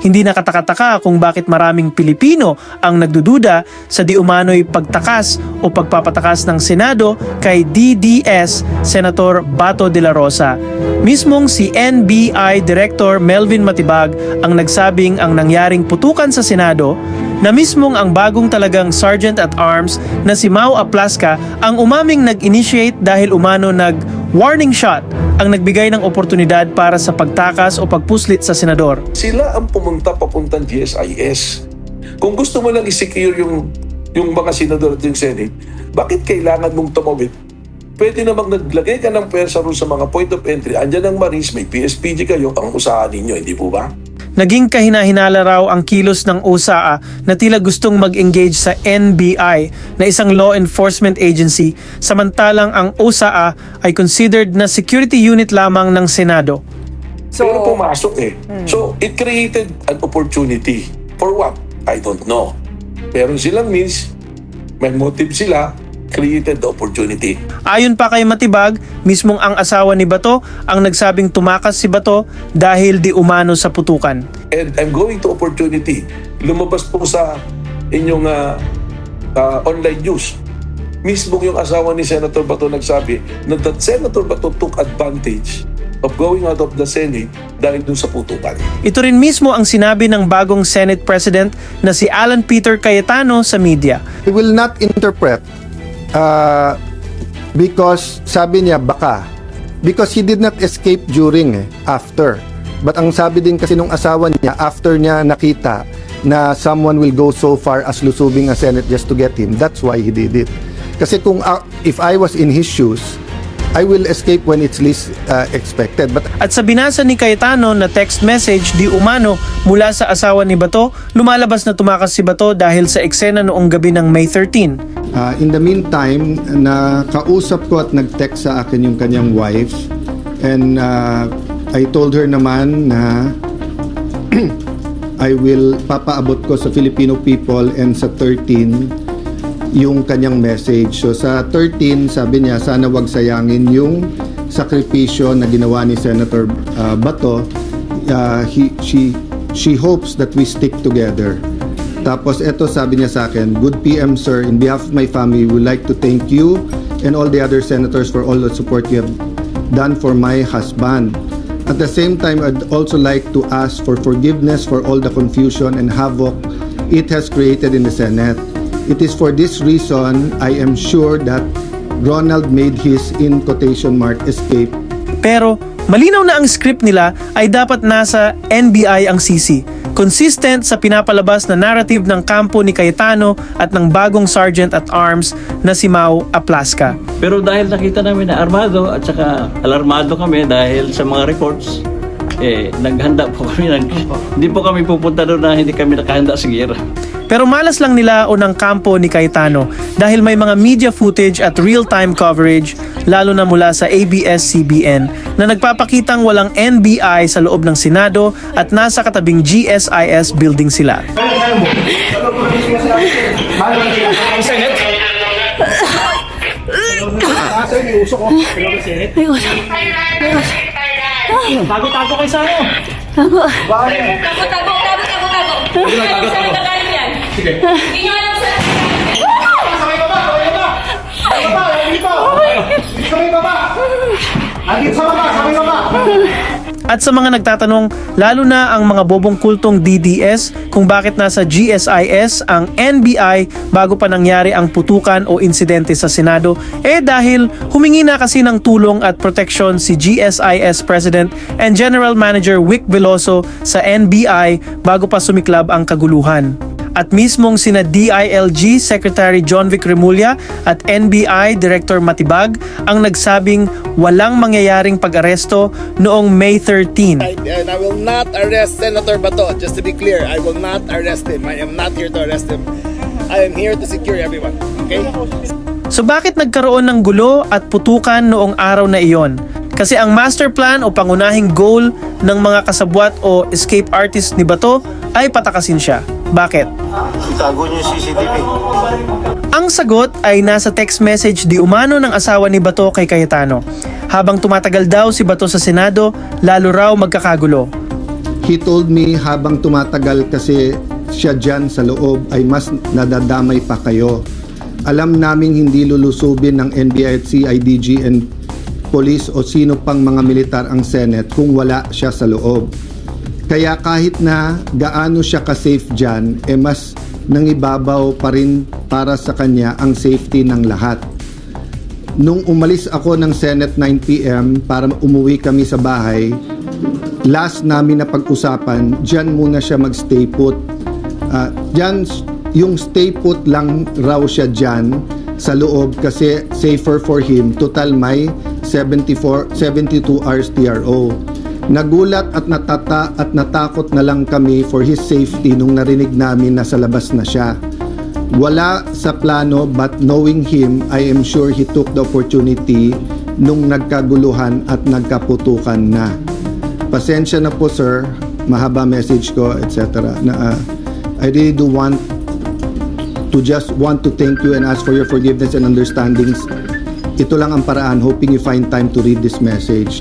Hindi nakataka-taka kung bakit maraming Pilipino ang nagdududa sa di umano'y pagtakas o pagpapatakas ng Senado kay DDS Senator Bato de la Rosa. Mismong si NBI Director Melvin Matibag ang nagsabing ang nangyaring putukan sa Senado na mismong ang bagong talagang Sergeant at Arms na si Mau Aplasca ang umaming nag-initiate dahil umano nag-warning shot ang nagbigay ng oportunidad para sa pagtakas o pagpuslit sa senador. Sila ang pumunta papuntang GSIS. Kung gusto mo lang i-secure yung mga senador at yung Senate, bakit kailangan mong tumawid? Pwede namang naglagay ka ng pwersa ron sa mga point of entry. Andyan ang Marines, may PSPG kayo, ang usahan ninyo, hindi po ba? Naging kahinahinala raw ang kilos ng USAA na tila gustong mag-engage sa NBI na isang law enforcement agency samantalang ang USAA ay considered na security unit lamang ng Senado. Pero pumasok eh. So, it created an opportunity. For what? I don't know. Pero silang means, may motive sila, created the opportunity. Ayon pa kay Matibag, mismong ang asawa ni Bato ang nagsabing tumakas si Bato dahil di umano sa putukan. And I'm going to opportunity. Lumabas po sa inyong online news. Mismong yung asawa ni Senator Bato nagsabi na that Senator Bato took advantage of going out of the Senate dahil dun sa putukan. Ito rin mismo ang sinabi ng bagong Senate President na si Alan Peter Cayetano sa media. We will not interpret because sabi niya baka. Because he did not escape during, after. But ang sabi din kasi nung asawa niya, after niya nakita na someone will go so far as lusubing a Senate just to get him, that's why he did it. Kasi kung if I was in his shoes, I will escape when it's least expected. But At sa binasa ni Cayetano na text message di umano mula sa asawa ni Bato, lumalabas na tumakas si Bato dahil sa eksena noong gabi ng May 13. in the meantime, nakausap ko at nag-text sa akin yung kanyang wife, and I told her naman na I will papaabot ko sa Filipino people and sa 13 yung kanyang message. So sa 13, sabi niya, sana wag sayangin yung sakripisyo na ginawa ni Senator Bato. She hopes that we stick together. Tapos eto sabi niya sa akin, good PM sir, in behalf of my family, we would like to thank you and all the other senators for all the support you have done for my husband. At the same time, I'd also like to ask for forgiveness for all the confusion and havoc it has created in the Senate. It is for this reason, I am sure that Ronald made his, in quotation mark, escape. Pero malinaw na ang script nila ay dapat nasa NBI ang sisi. Consistent sa pinapalabas na narrative ng kampo ni Cayetano at ng bagong Sergeant at Arms na si Mau Aplasca. Pero dahil nakita namin na armado at saka alarmado kami dahil sa mga reports, naghanda po kami. Hindi po kami pupunta doon na hindi kami nakahanda sa gera. Pero malas lang nila o ng kampo ni Cayetano dahil may mga media footage at real-time coverage lalo na mula sa ABS-CBN na nagpapakitang walang NBI sa loob ng Senado at nasa katabing GSIS building sila. Tago-tago kayo sa ano? Tago. Sige. Hindi nyo alam sa... Sabay baba! At sa mga nagtatanong, lalo na ang mga bobong kultong DDS kung bakit nasa GSIS ang NBI bago pa nangyari ang putukan o insidente sa Senado, dahil humingi na kasi ng tulong at proteksyon si GSIS President and General Manager Vic Veloso sa NBI bago pa sumiklab ang kaguluhan. At mismong sina DILG Secretary John Vic Remulla at NBI Director Matibag ang nagsabing walang mangyayaring pag-aresto noong May 13. And I will not arrest Senator Bato. Just to be clear, I will not arrest him. I am not here to arrest him. I am here to secure everyone. Okay? So bakit nagkaroon ng gulo at putukan noong araw na iyon? Kasi ang master plan o pangunahing goal ng mga kasabwat o escape artist ni Bato ay patakasin siya. Bakit? Itago niyo yung CCTV. Ang sagot ay nasa text message di umano ng asawa ni Bato kay Cayetano. Habang tumatagal daw si Bato sa Senado, lalo raw magkakagulo. He told me habang tumatagal kasi siya dyan sa loob ay mas nadadamay pa kayo. Alam naming hindi lulusubin ng NBI at CIDG and police o sino pang mga militar ang Senate kung wala siya sa loob. Kaya kahit na gaano siya ka-safe dyan, mas nangibabaw pa rin para sa kanya ang safety ng lahat. Nung umalis ako ng Senate 9 p.m. para umuwi kami sa bahay, last namin na pag-usapan, dyan muna siya mag-stay put. Dyan, yung stay put lang raw siya dyan sa loob kasi safer for him. Total may 72 hours TRO. Nagulat at natakot na lang kami for his safety nung narinig namin na sa labas na siya. Wala sa plano but knowing him, I am sure he took the opportunity nung nagkaguluhan at nagkaputukan na. Pasensya na po sir, mahaba message ko, etc. I really do want to thank you and ask for your forgiveness and understandings. Ito lang ang paraan, hoping you find time to read this message.